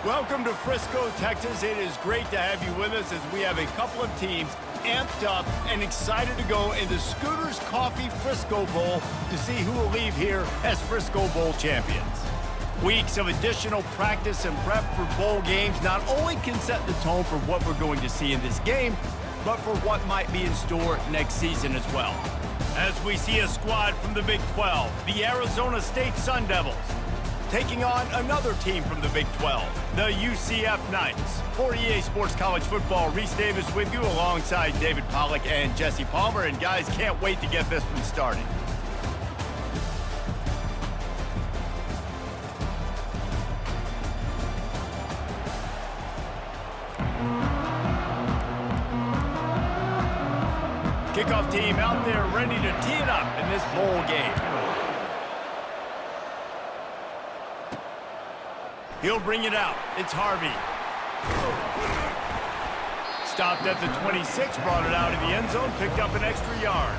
Welcome to Frisco, Texas. It is great to have you with us as we have a couple of teams amped up and excited to go into Scooter's Coffee Frisco Bowl to see who will leave here as Frisco Bowl champions. Weeks of additional practice and prep for bowl games not only can set the tone for what we're going to see in this game, but for what might be in store next season as well. As we see a squad from the Big 12, the Arizona State Sun Devils, taking on another team from the Big 12, the UCF Knights. For EA Sports College Football, Reese Davis with you alongside David Pollack and Jesse Palmer. And guys, can't wait to get this one started. Kickoff team out there ready to tee it up in this bowl game. He'll bring it out. It's Harvey. Stopped at the 26, brought it out of the end zone, picked up an extra yard.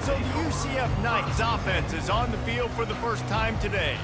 So the UCF Knights offense is on the field for the first time today.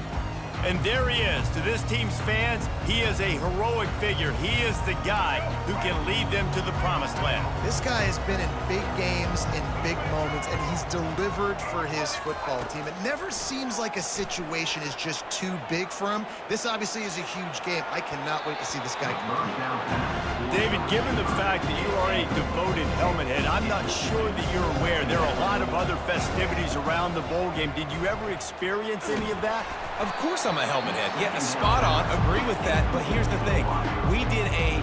And there he is. To this team's fans, he is a heroic figure. He is the guy who can lead them to the promised land. This guy has been in big games, in big moments, and he's delivered for his football team. It never seems like a situation is just too big for him. This obviously is a huge game. I cannot wait to see this guy compete. David, given the fact that you are a devoted helmet head, I'm not sure that you're aware there are a lot of other festivities around the bowl game. Did you ever experience any of that? Of course I'm a helmet head. Yeah, spot on. Agree with that. But here's the thing. We did a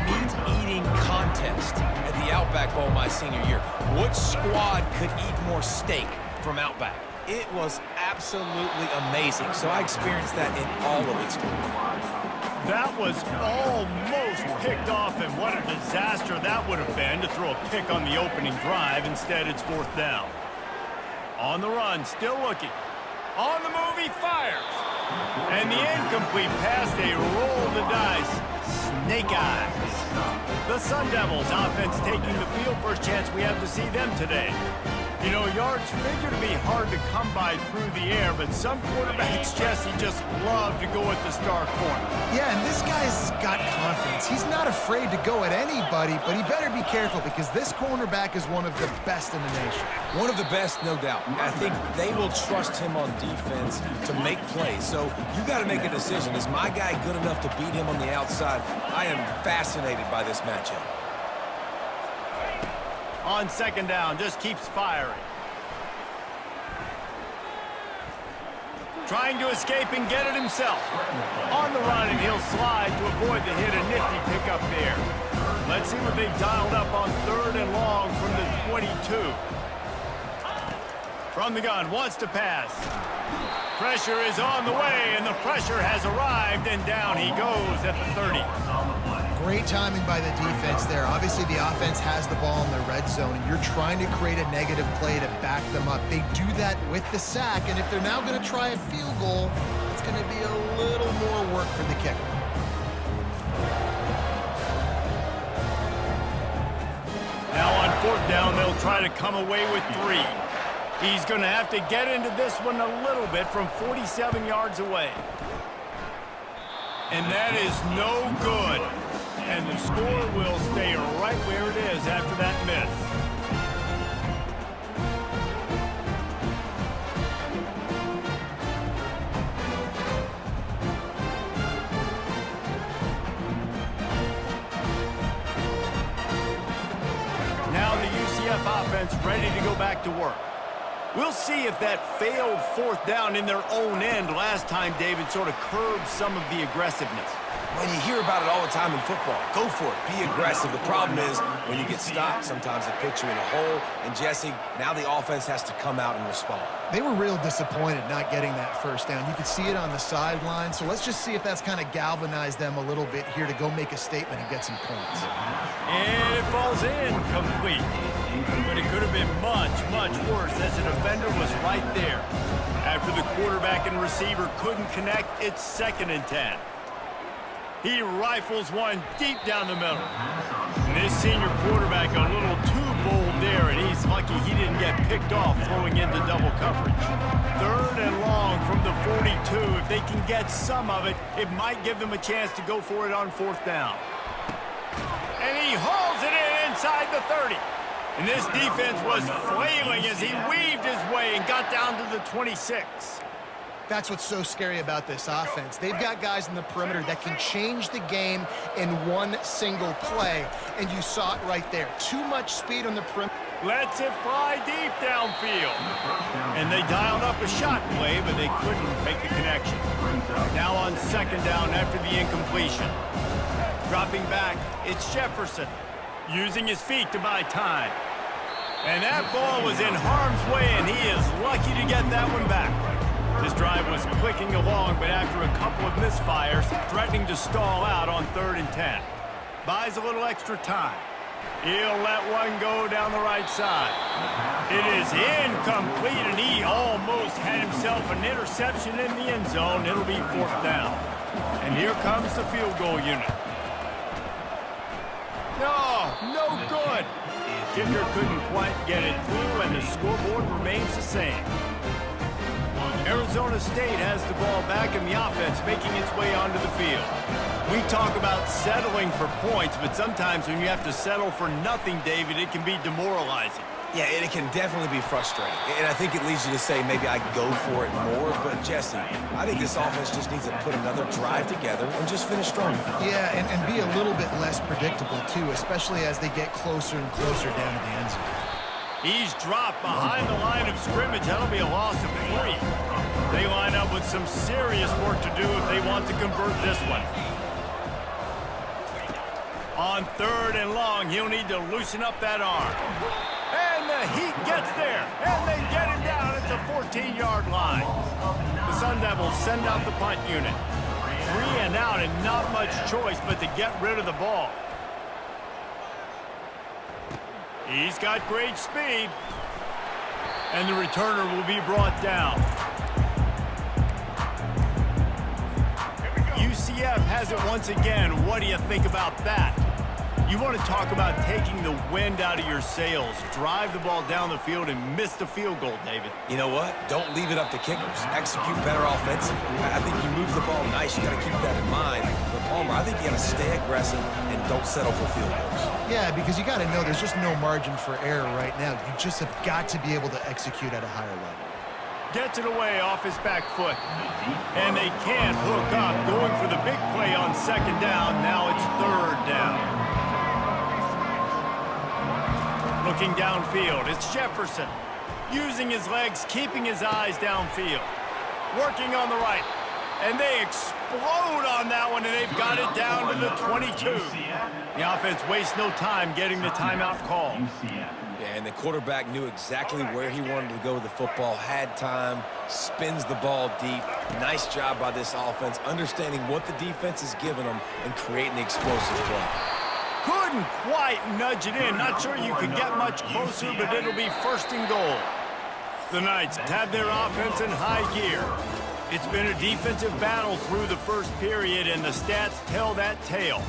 meat-eating contest at the Outback Bowl my senior year. Which squad could eat more steak from Outback? It was absolutely amazing. So I experienced that in all of its glory. That was almost picked off, and what a disaster that would have been to throw a pick on the opening drive. Instead, it's fourth down. On the run, still looking. On the move, he fires. And the incomplete pass, they roll the dice. Snake eyes. The Sun Devils offense taking the field. First chance we have to see them today. You know, yards figure to be hard to come by through the air, but some quarterbacks, Jesse, just love to go at the star corner. Yeah, and this guy's got confidence. He's not afraid to go at anybody, but he better be careful because this cornerback is one of the best in the nation. One of the best, no doubt. I think they will trust him on defense to make plays. So you got to make a decision. Is my guy good enough to beat him on the outside? I am fascinated by this matchup. On second down, just keeps firing. Trying to escape and get it himself. On the run, and he'll slide to avoid the hit. A nifty pickup there. Let's see what they've dialed up on third and long from the 22. From the gun, wants to pass. Pressure is on the way, and the pressure has arrived, and down he goes at the 30. Great timing by the defense there. Obviously, the offense has the ball in the red zone, and you're trying to create a negative play to back them up. They do that with the sack, and if they're now going to try a field goal, it's going to be a little more work for the kicker. Now on fourth down, they'll try to come away with 3. He's going to have to get into this one a little bit from 47 yards away. And that is no good. And the score will stay right where it is after that miss. Now the UCF offense ready to go back to work. We'll see if that failed fourth down in their own end last time, David, sort of curbed some of the aggressiveness. When you hear about it all the time in football, go for it. Be aggressive. The problem is when you get stopped, sometimes it puts you in a hole. And, Jesse, now the offense has to come out and respond. They were real disappointed not getting that first down. You could see it on the sideline. So let's just see if that's kind of galvanized them a little bit here to go make a statement and get some points. And it falls in complete. But it could have been much, much worse as the defender was right there. After the quarterback and receiver couldn't connect, it's 2nd and 10. He rifles one deep down the middle. And this senior quarterback a little too bold there, and he's lucky he didn't get picked off throwing into double coverage. 3rd and long from the 42. If they they can get some of it, it might give them a chance to go for it on 4th down. And he hauls it in inside the 30. And this defense was flailing as he weaved his way and got down to the 26. That's what's so scary about this offense. They've got guys in the perimeter that can change the game in one single play, and you saw it right there. Too much speed on the perimeter. Lets it fly deep downfield. And they dialed up a shot play, but they couldn't make the connection. Now on 2nd down after the incompletion. Dropping back, it's Jefferson, using his feet to buy time. And that ball was in harm's way, and he is lucky to get that one back. This drive was clicking along, but after a couple of misfires, threatening to stall out on 3rd and 10. Buys a little extra time. He'll let one go down the right side. It is incomplete, and he almost had himself an interception in the end zone. It'll be 4th down. And here comes the field goal unit. No good. Kicker couldn't quite get it through, and the scoreboard remains the same. Arizona State has the ball back in the offense, making its way onto the field. We talk about settling for points, but sometimes when you have to settle for nothing, David, it can be demoralizing. Yeah, and it can definitely be frustrating. And I think it leads you to say maybe I go for it more. But, Jesse, I think this offense just needs to put another drive together and just finish strong. Yeah, and be a little bit less predictable, too, especially as they get closer and closer down to the end zone. He's dropped behind the line of scrimmage. That'll be a loss of 3. They line up with some serious work to do if they want to convert this one. On 3rd and long, he'll need to loosen up that arm. And the Heat gets there, and they get him down at the 14-yard line. The Sun Devils send out the punt unit. 3 and out, and not much choice but to get rid of the ball. He's got great speed. And the returner will be brought down. UCF has it once again. What do you think about that? You want to talk about taking the wind out of your sails. Drive the ball down the field and miss the field goal, David. You know what? Don't leave it up to kickers. Execute better offensively. I think you move the ball nice. You got to keep that in mind. But Palmer, I think you got to stay aggressive and don't settle for field goals. Yeah, because you got to know there's just no margin for error right now. You just have got to be able to execute at a higher level. Gets it away off his back foot. And they can't hook up. Going for the big play on 2nd down. Now it's 3rd down. Looking downfield, it's Jefferson. Using his legs, keeping his eyes downfield. Working on the right. And they explode on that one, and they've got it down to the 22. The offense wastes no time getting the timeout call. Yeah, and the quarterback knew exactly where he wanted to go with the football, had time, spins the ball deep. Nice job by this offense, understanding what the defense is giving them and creating the explosive play. Couldn't quite nudge it in. Not sure you could get much closer, but it'll be 1st and goal. The Knights have their offense in high gear. It's been a defensive battle through the first period, and the stats tell that tale.